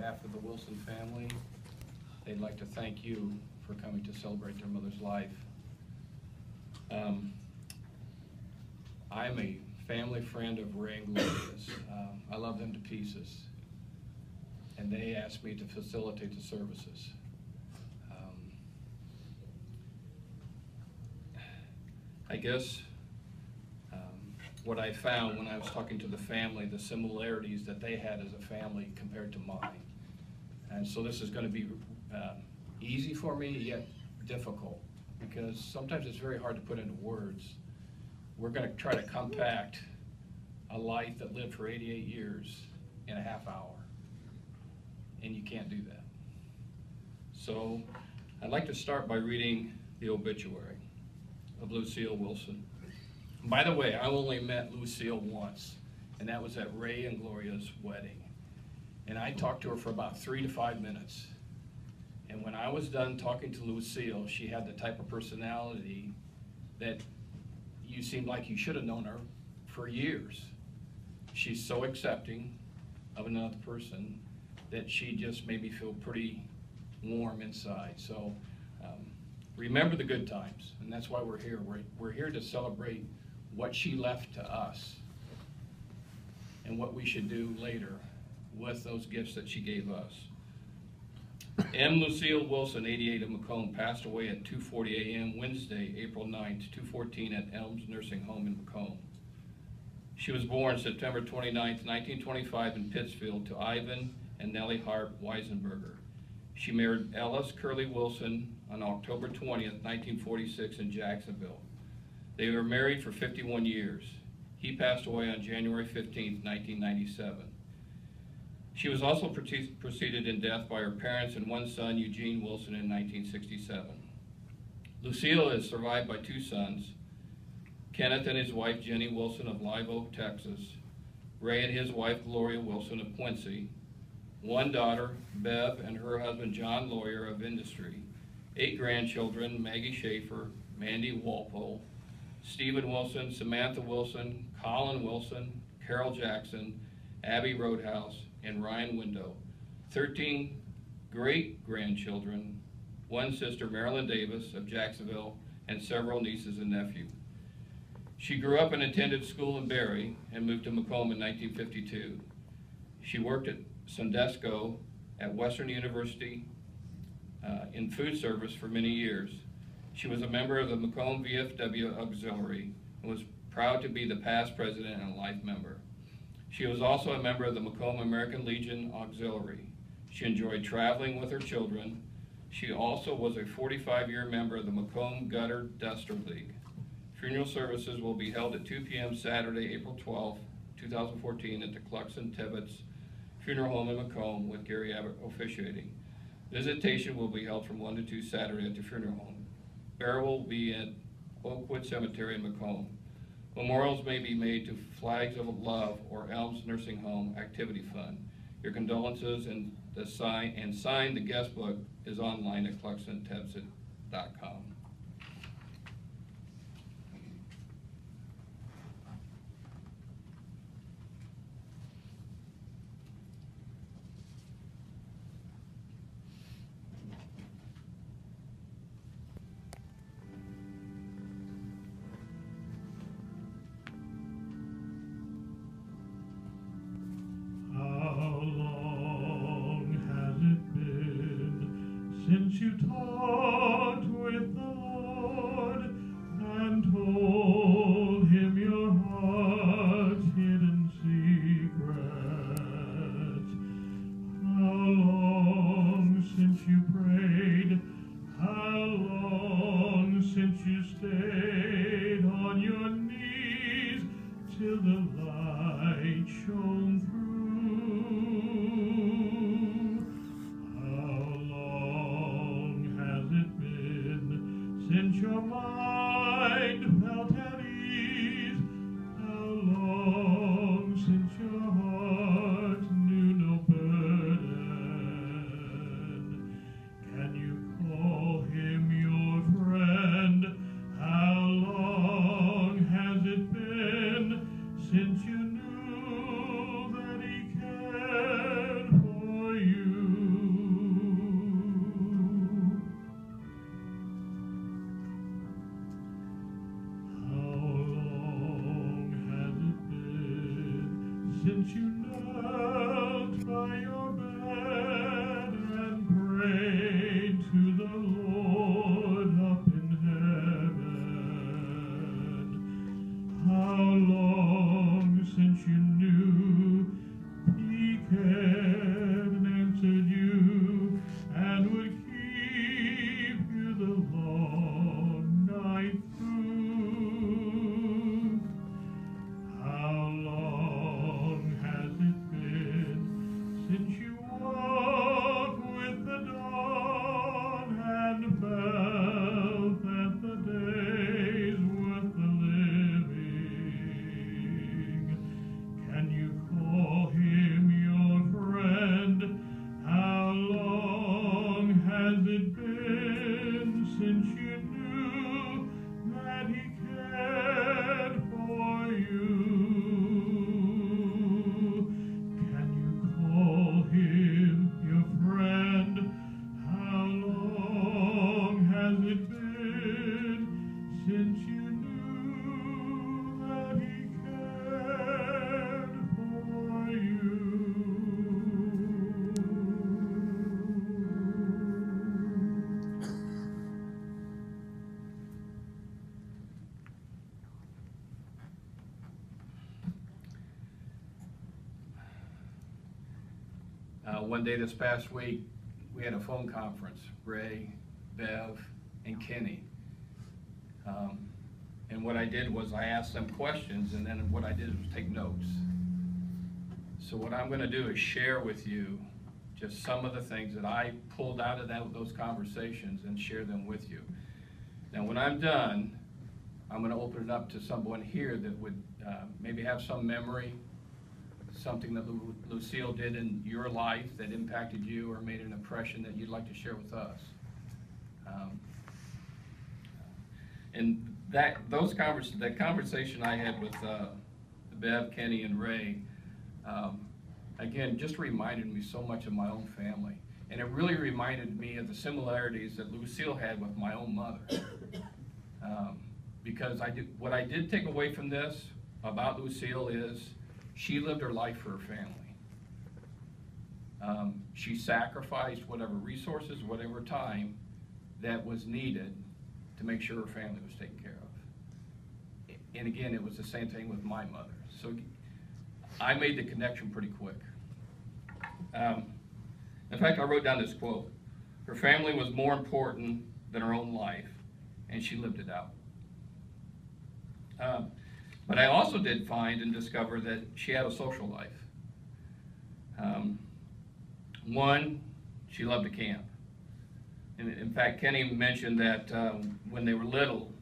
behalf of the Wilson family, they'd like to thank you for coming to celebrate their mother's life. I'm a family friend of Ray and Gloria's. I love them to pieces, and they asked me to facilitate the services. I guess what I found when I was talking to the family, the similarities that they had as a family compared to mine. And so this is going to be easy for me, yet difficult, because sometimes it's very hard to put into words. We're going to try to compact a life that lived for 88 years in a half hour, and you can't do that. So I'd like to start by reading the obituary of Lucille Wilson. By the way, I only met Lucille once, and that was at Ray and Gloria's wedding. And I talked to her for about 3 to 5 minutes. And when I was done talking to Lucille, she had the type of personality that you seemed like you should have known her for years. She's so accepting of another person that she just made me feel pretty warm inside. So remember the good times, and that's why we're here. We're here to celebrate what she left to us and what we should do later with those gifts that she gave us. M. Lucille Wilson, 88 of Macomb, passed away at 2:40 a.m. Wednesday, April 9th, 2:14 at Elms Nursing Home in Macomb. She was born September 29th, 1925 in Pittsfield to Ivan and Nellie Hart Weisenberger. She married Ellis Curley Wilson on October 20th, 1946 in Jacksonville. They were married for 51 years. He passed away on January 15th, 1997. She was also preceded in death by her parents and one son, Eugene Wilson, in 1967. Lucille is survived by 2 sons, Kenneth and his wife, Jenny Wilson of Live Oak, Texas, Ray and his wife, Gloria Wilson of Quincy, 1 daughter, Bev, and her husband, John Lawyer of Industry, 8 grandchildren, Maggie Schaefer, Mandy Walpole, Stephen Wilson, Samantha Wilson, Colin Wilson, Carol Jackson, Abby Roadhouse, and Ryan Window, 13 great-grandchildren, 1 sister, Marilyn Davis of Jacksonville, and several nieces and nephews. She grew up and attended school in Barry and moved to Macomb in 1952. She worked at Sundesco at Western University in food service for many years. She was a member of the Macomb VFW Auxiliary and was proud to be the past president and life member. She was also a member of the Macomb American Legion Auxiliary. She enjoyed traveling with her children. She also was a 45-year member of the Macomb Gutter Duster League. Funeral services will be held at 2 p.m. Saturday, April 12, 2014 at the Cluxon-Tebbets Funeral Home in Macomb with Gary Abbott officiating. Visitation will be held from 1 to 2 Saturday at the funeral home. Burial will be at Oakwood Cemetery in Macomb. Memorials may be made to Flags of Love or Elms Nursing Home Activity Fund. Your condolences and sign the guest book is online at cluxontebbets.com. Since you talked with the Lord and told him your heart's hidden secrets, how long since you prayed, how long since you stayed on your knees till the light shone through? Since your mind felt at ease, how long since your heart knew no burden? Can you call him your friend? How long has it been since you knew that he cared for you? One day this past week, we had a phone conference, Ray, Bev, and Kenny. And what I did was I asked them questions, and then what I did was take notes. So what I'm going to do is share with you just some of the things that I pulled out of those conversations and share them with you. Now when I'm done, I'm going to open it up to someone here that would maybe have some memory, something that Lucille did in your life that impacted you or made an impression that you'd like to share with us. And that conversation I had with Bev, Kenny, and Ray, again, just reminded me so much of my own family. And it really reminded me of the similarities that Lucille had with my own mother. Because what I did take away from this about Lucille is she lived her life for her family. She sacrificed whatever resources, whatever time that was needed to make sure her family was taken care of. And again, it was the same thing with my mother. So I made the connection pretty quick. In fact, I wrote down this quote: her family was more important than her own life, and she lived it out. But I also did find and discover that she had a social life. One, she loved to camp. In fact, Kenny mentioned that when they were little,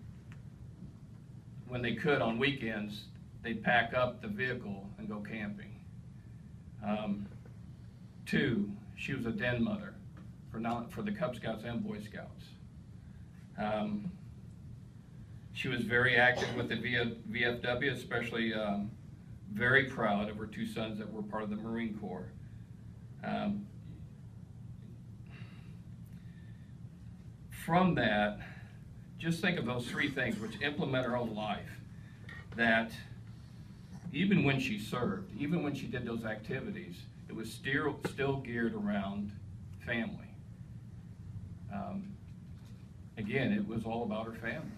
when they could on weekends, they'd pack up the vehicle and go camping. Two, she was a den mother for the Cub Scouts and Boy Scouts. She was very active with the VFW, especially very proud of her two sons that were part of the Marine Corps. From that, just think of those three things which implement her own life, that even when she served, even when she did those activities, it was still geared around family. Again, it was all about her family.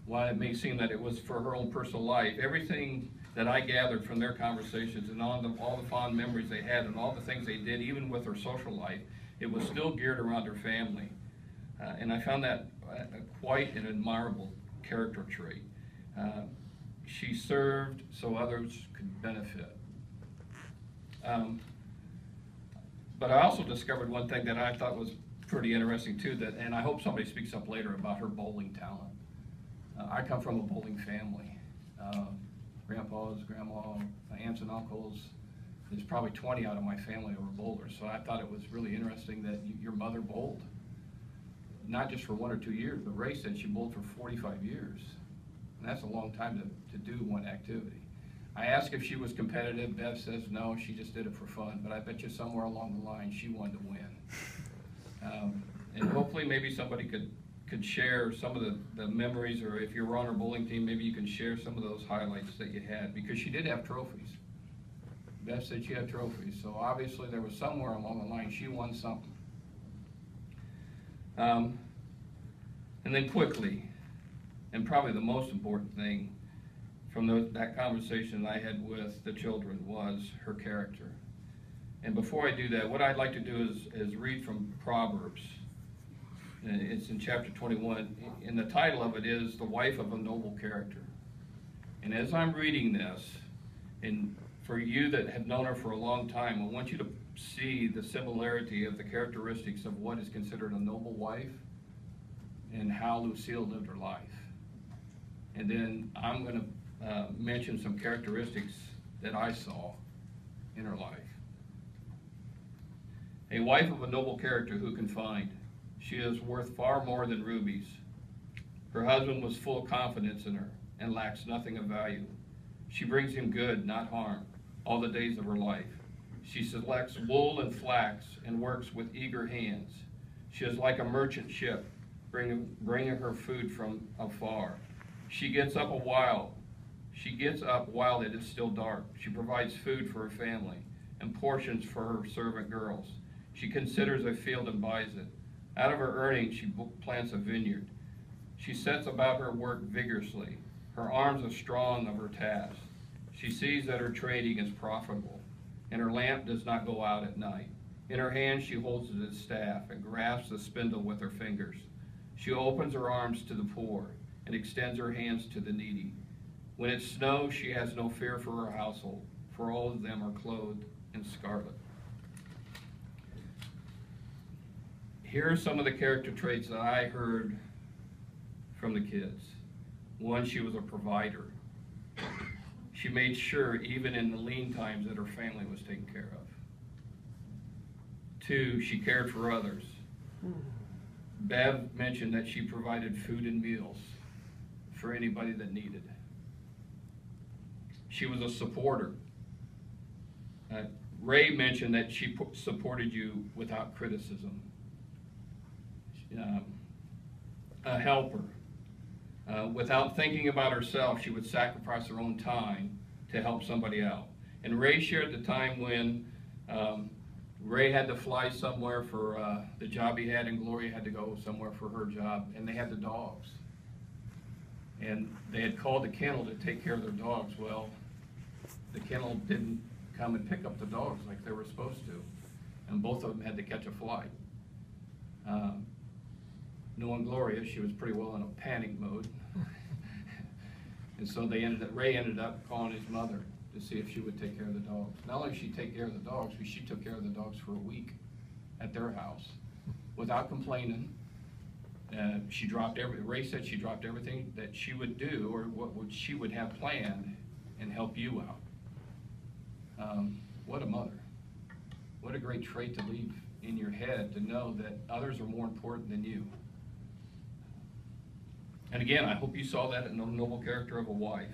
While it may seem that it was for her own personal life, everything that I gathered from their conversations and all the fond memories they had and all the things they did, even with her social life, it was still geared around her family. And I found that quite an admirable character trait. She served so others could benefit. But I also discovered one thing that I thought was pretty interesting too, and I hope somebody speaks up later about her bowling talent. I come from a bowling family. Grandpas, grandma, my aunts and uncles. There's probably 20 out of my family who were bowlers, so I thought it was really interesting that your mother bowled. Not just for 1 or 2 years, but Ray said she bowled for 45 years. And that's a long time to do one activity. I asked if she was competitive. Bev says no, she just did it for fun, but I bet you somewhere along the line she wanted to win. And hopefully maybe somebody could share some of the memories, or if you were on her bowling team, maybe you can share some of those highlights that you had, because she did have trophies. Beth said she had trophies, so obviously there was somewhere along the line she won something. And then quickly, and probably the most important thing from that conversation I had with the children was her character. And before I do that, what I'd like to do is read from Proverbs. It's in chapter 21, and the title of it is The Wife of a Noble Character. And as I'm reading this, and for you that have known her for a long time, I want you to see the similarity of the characteristics of what is considered a noble wife and how Lucille lived her life. And then I'm going to mention some characteristics that I saw in her life. A wife of a noble character who can find? She is worth far more than rubies. Her husband was full of confidence in her and lacks nothing of value. She brings him good, not harm, all the days of her life. She selects wool and flax and works with eager hands. She is like a merchant ship, bringing her food from afar. She gets up while it is still dark. She provides food for her family and portions for her servant girls. She considers a field and buys it. Out of her earnings, she plants a vineyard. She sets about her work vigorously. Her arms are strong of her task. She sees that her trading is profitable, and her lamp does not go out at night. In her hand she holds the staff and grasps the spindle with her fingers. She opens her arms to the poor and extends her hands to the needy. When it snows, she has no fear for her household, for all of them are clothed in scarlet. Here are some of the character traits that I heard from the kids. One, she was a provider. She made sure, even in the lean times, that her family was taken care of. Two, she cared for others. Bev mentioned that she provided food and meals for anybody that needed. She was a supporter. Ray mentioned that she supported you without criticism. A helper. Without thinking about herself, she would sacrifice her own time to help somebody out. And Ray shared the time when Ray had to fly somewhere for the job he had, and Gloria had to go somewhere for her job, and they had the dogs. And they had called the kennel to take care of their dogs. Well, the kennel didn't come and pick up the dogs like they were supposed to, and both of them had to catch a flight. Knowing Gloria, she was pretty well in a panic mode. And so Ray ended up calling his mother to see if she would take care of the dogs. Not only did she take care of the dogs, but she took care of the dogs for a week at their house without complaining. Ray said she dropped everything that she would do or she would have planned and help you out. What a mother. What a great trait to leave in your head, to know that others are more important than you. And again, I hope you saw that in the noble character of a wife.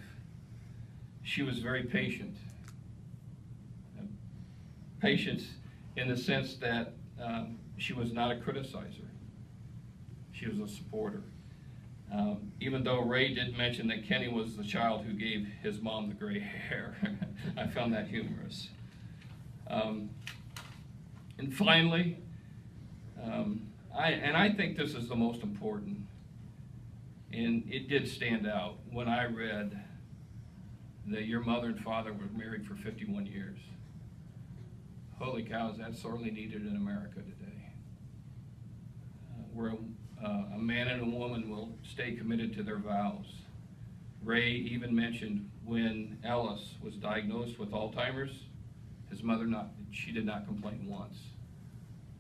She was very patient. Patience in the sense that she was not a criticizer. She was a supporter. Even though Ray did mention that Kenny was the child who gave his mom the gray hair. I found that humorous. And finally, I think this is the most important, and it did stand out when I read that your mother and father were married for 51 years. Holy cows, that's sorely needed in America today. Where a man and a woman will stay committed to their vows. Ray even mentioned when Ellis was diagnosed with Alzheimer's, his mother she did not complain once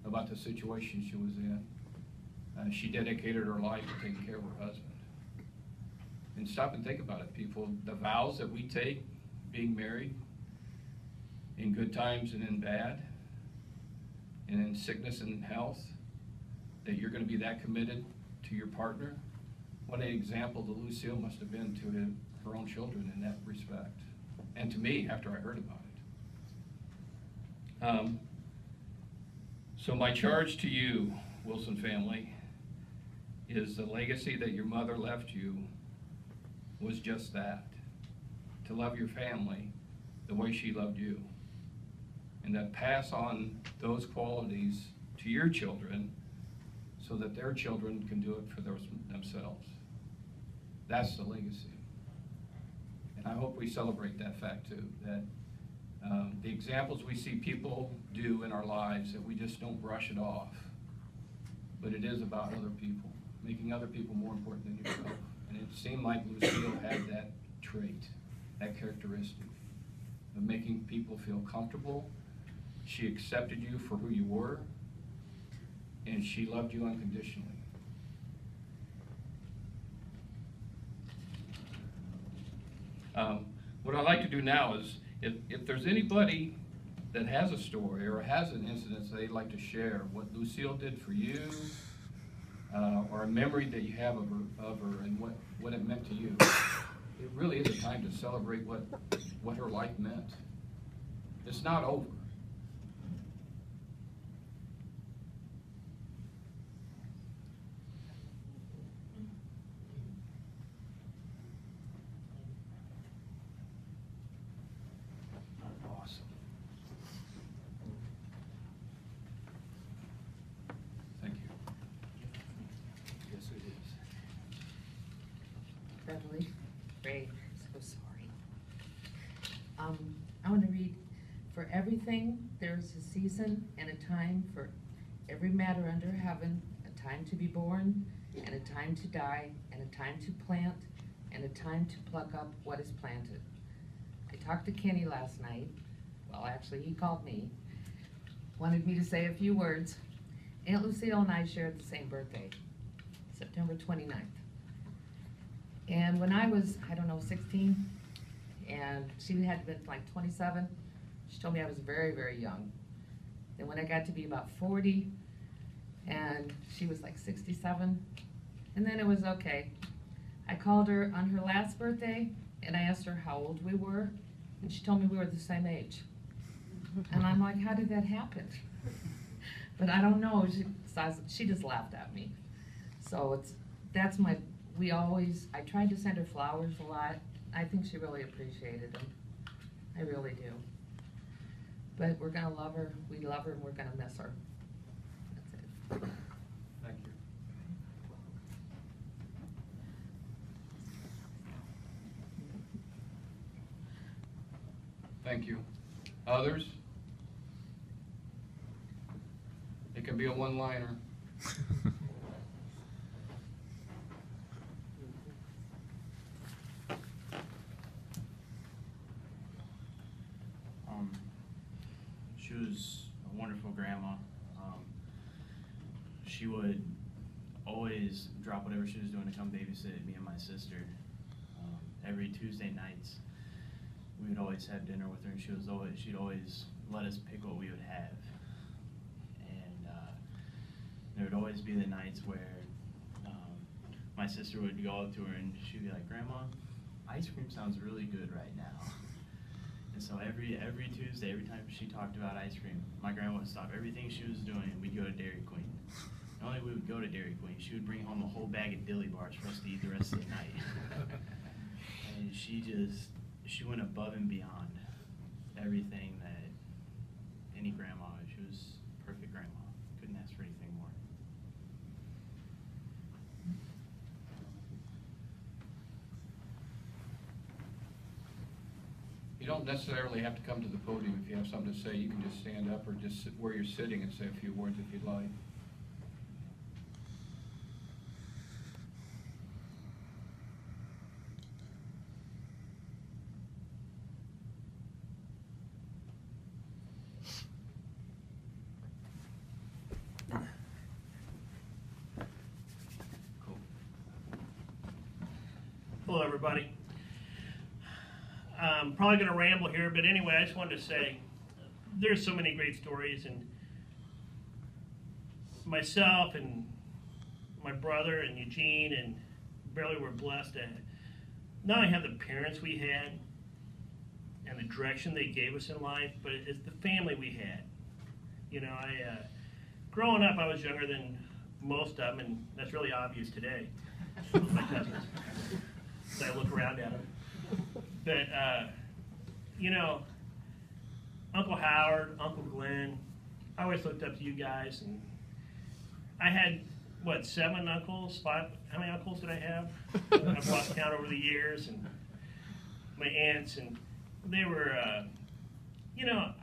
about the situation she was in. She dedicated her life to taking care of her husband. And stop and think about it, people. The vows that we take being married, in good times and in bad, and in sickness and in health, that you're going to be that committed to your partner. What an example that Lucille must have been to her own children in that respect. And to me, after I heard about it. So my charge to you, Wilson family, is the legacy that your mother left you was just that. To love your family the way she loved you. And that pass on those qualities to your children so that their children can do it for themselves. That's the legacy. And I hope we celebrate that fact too, that the examples we see people do in our lives, that we just don't brush it off. But it is about other people, making other people more important than yourself. And it seemed like Lucille had that trait, that characteristic of making people feel comfortable. She accepted you for who you were, and she loved you unconditionally. What I'd like to do now is, if there's anybody that has a story or has an incident that they'd like to share, what Lucille did for you, or a memory that you have of her and what it meant to you, it really is a time to celebrate what her life meant. It's not over. Awesome. Thank you. Yes, it is. Beverly, Ray, so sorry. I want to read, for every everything, there's a season and a time for every matter under heaven, a time to be born, and a time to die, and a time to plant, and a time to pluck up what is planted. I talked to Kenny last night. Well, actually, he called me. Wanted me to say a few words. Aunt Lucille and I shared the same birthday, September 29th. And when I was, I don't know, 16, and she had been like 27, she told me I was very, very young. Then when I got to be about 40, and she was like 67, and then it was okay. I called her on her last birthday, and I asked her how old we were, and she told me we were the same age. And I'm like, how did that happen? But I don't know, she just laughed at me. So I tried to send her flowers a lot. I think she really appreciated them. I really do. But we're gonna love her, we love her, and we're gonna miss her. That's it. Thank you. Thank you. Others? It can be a one-liner. She was a wonderful grandma. She would always drop whatever she was doing to come babysit me and my sister. Every Tuesday nights, we would always have dinner with her, and she'd always let us pick what we would have. And there would always be the nights where my sister would go up to her and she'd be like, "Grandma, ice cream sounds really good right now." And so every Tuesday, every time she talked about ice cream, my grandma would stop everything she was doing and we'd go to Dairy Queen. Not only would we go to Dairy Queen, she would bring home a whole bag of dilly bars for us to eat the rest of the night. And she went above and beyond everything that any grandma, she was a perfect grandma. Couldn't ask for anything more. You don't necessarily have to come to the podium if you have something to say. You can just stand up or just sit where you're sitting and say a few words if you'd like. Cool. Hello, everybody. I'm probably going to ramble here, but anyway, I just wanted to say there's so many great stories, and myself and my brother and Eugene and Beverly were blessed to not only have the parents we had and the direction they gave us in life, but it's the family we had. You know, growing up, I was younger than most of them, and that's really obvious today with my cousins as I look around at them. But, you know, Uncle Howard, Uncle Glenn, I always looked up to you guys. And I had, 7 uncles? 5? How many uncles did I have? I've lost count over the years. And my aunts, and they were, you know,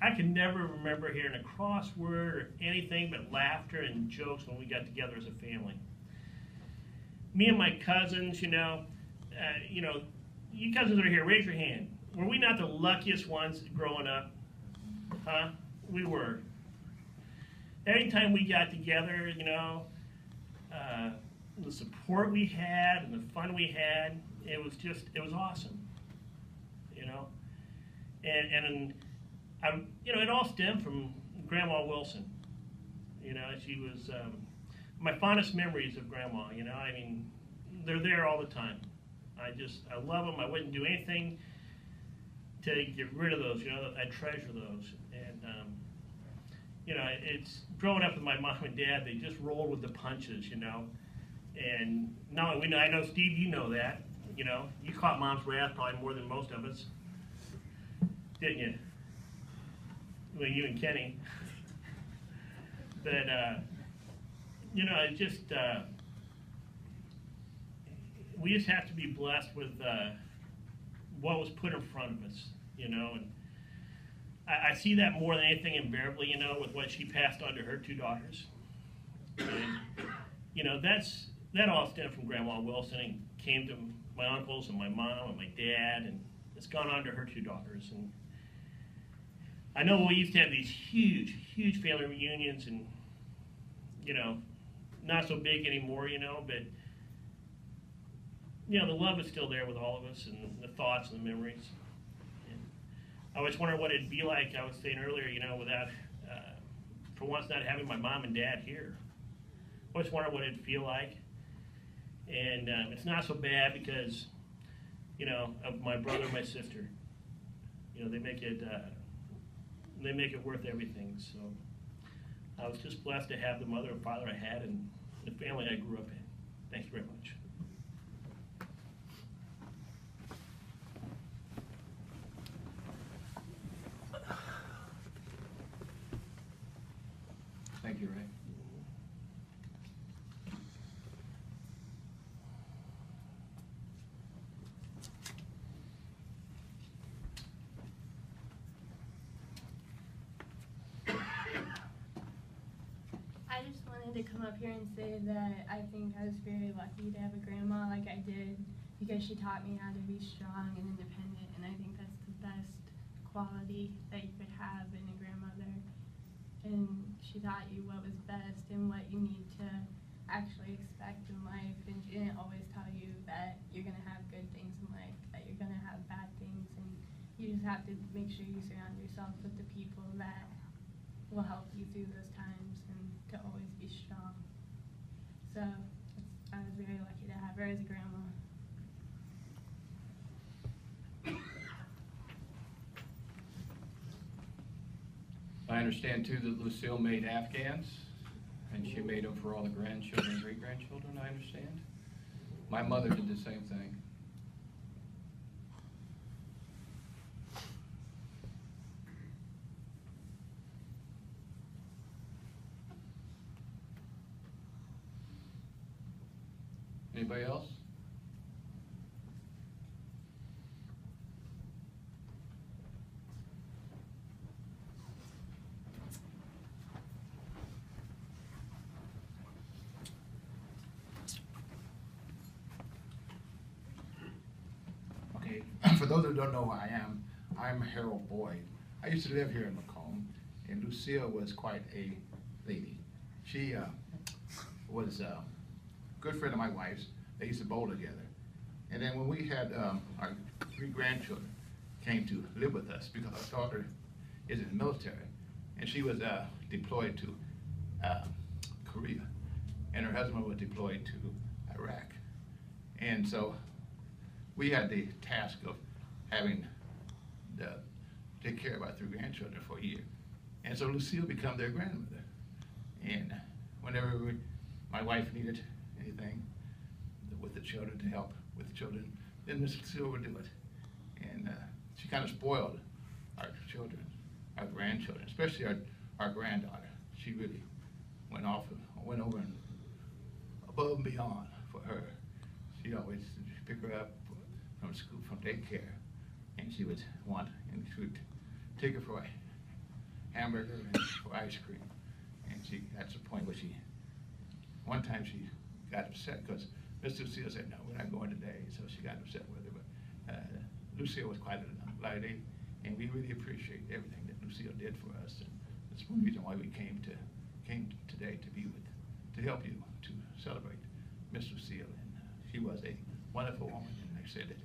I can never remember hearing a crossword or anything but laughter and jokes when we got together as a family. Me and my cousins, you know, you cousins that are here, raise your hand. Were we not the luckiest ones growing up? Huh? We were. Anytime we got together, you know, the support we had and the fun we had, it was awesome. You know? And you know, it all stemmed from Grandma Wilson. You know, she was my fondest memories of Grandma, you know, I mean, they're there all the time. I love them. I wouldn't do anything to get rid of those, you know, I treasure those. And, you know, it's growing up with my mom and dad, they just rolled with the punches, you know. And not only we know, I know, Steve, you know that, you know. You caught Mom's wrath probably more than most of us, didn't you? Well, you and Kenny. But, you know, it just, we just have to be blessed with what was put in front of us, you know. And I see that more than anything in Beverly, you know, with what she passed on to her 2 daughters. And, you know, that all stemmed from Grandma Wilson and came to my uncles and my mom and my dad, and it's gone on to her 2 daughters. And I know we used to have these huge, huge family reunions, and, you know, not so big anymore, you know, but, you know, the love is still there with all of us, and the thoughts and the memories. And I always wonder what it'd be like, I was saying earlier, you know, without, for once not having my mom and dad here. I always wonder what it'd feel like. And it's not so bad because, you know, of my brother and my sister. You know, they make it worth everything. So I was just blessed to have the mother and father I had and the family I grew up in. Thanks very much. Thank you, Ray. I just wanted to come up here and say that I think I was very lucky to have a grandma like I did, because she taught me how to be strong and independent, and I think that's the best quality that you could have in a grandmother. And she taught you what was best and what you need to actually expect in life, and she didn't always tell you that you're going to have good things in life, that you're going to have bad things, and you just have to make sure you surround yourself with the people that will help you through those times and to always be strong. So I was very lucky to have her as a grandma. I understand too that Lucille made Afghans, and she made them for all the grandchildren and great-grandchildren, I understand. My mother did the same thing. Anybody else? Okay, for those who don't know who I am, I'm Harold Boyd. I used to live here in Macomb, and Lucille was quite a lady. She was a good friend of my wife's. They used to bowl together. And then when we had our 3 grandchildren came to live with us, because our daughter is in the military, and she was deployed to Korea, and her husband was deployed to Iraq. And so we had the task of having to take care of our 3 grandchildren for a year. And so Lucille became their grandmother. And whenever my wife needed anything with the children, to help with the children, then Miss Lucille would do it. And she kind of spoiled our children, our grandchildren, especially our granddaughter. She really went over and above and beyond for her. She'd always pick her up from school, from daycare, and she would take her for a hamburger and for ice cream. And that's the point where one time she got upset because Miss Lucille said, no, we're not going today, so she got upset with her. But Lucille was quite a lady, and we really appreciate everything that Lucille did for us. And that's one reason why we came today to help you to celebrate Miss Lucille. And she was a wonderful woman, and they said that,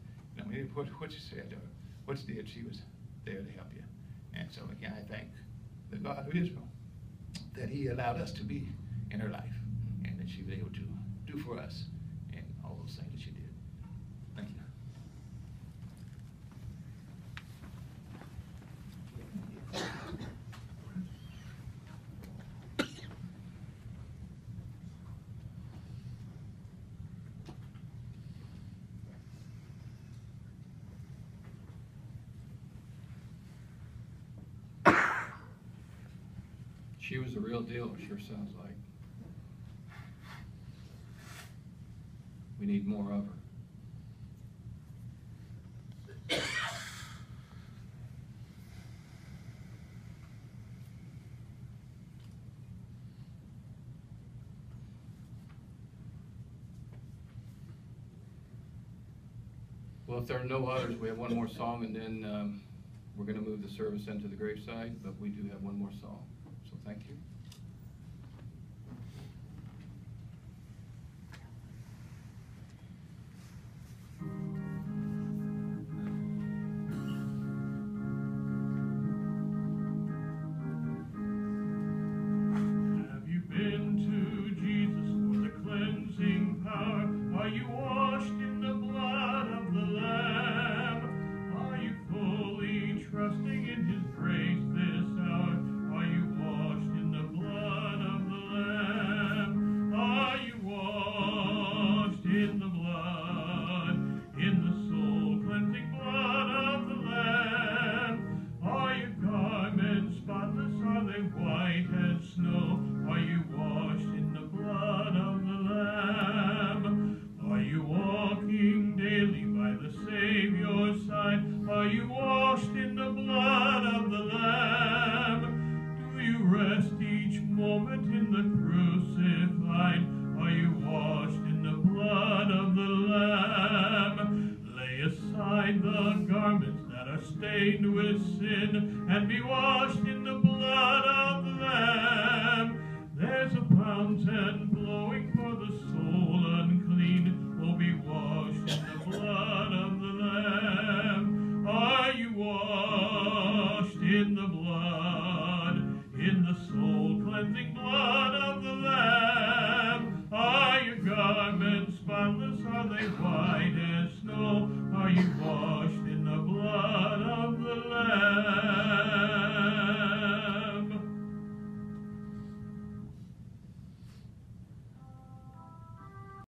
what she said or what she did, she was there to help you. And so again, I thank the God of Israel that He allowed us to be in her life, and that she was able to do for us and all those things that she did. Thank you. She was the real deal, it sure sounds like. We need more of her. Well, if there are no others, we have one more song, and then we're going to move the service into the graveside, but we do have one more song. So thank you. Have you been to Jesus for the cleansing power? Are you washed in the blood of the Lamb? Are you fully trusting in His grace this hour? Are you washed in the blood of the Lamb? Are you washed in the blood, in the soul-cleansing blood of the Lamb? Are your garments spotless? Are they white as snow? Are you washed in the blood of the Lamb? Are you walking daily by the Savior's side? Are you washed in the blood of the Lamb? Do you rest each moment in the crucified? Are you washed in the blood of the Lamb? Lay aside the garments that are stained with sin and be washed in the blood of the Lamb. There's a fountain flowing for the soul unclean. Oh, be washed in the blood of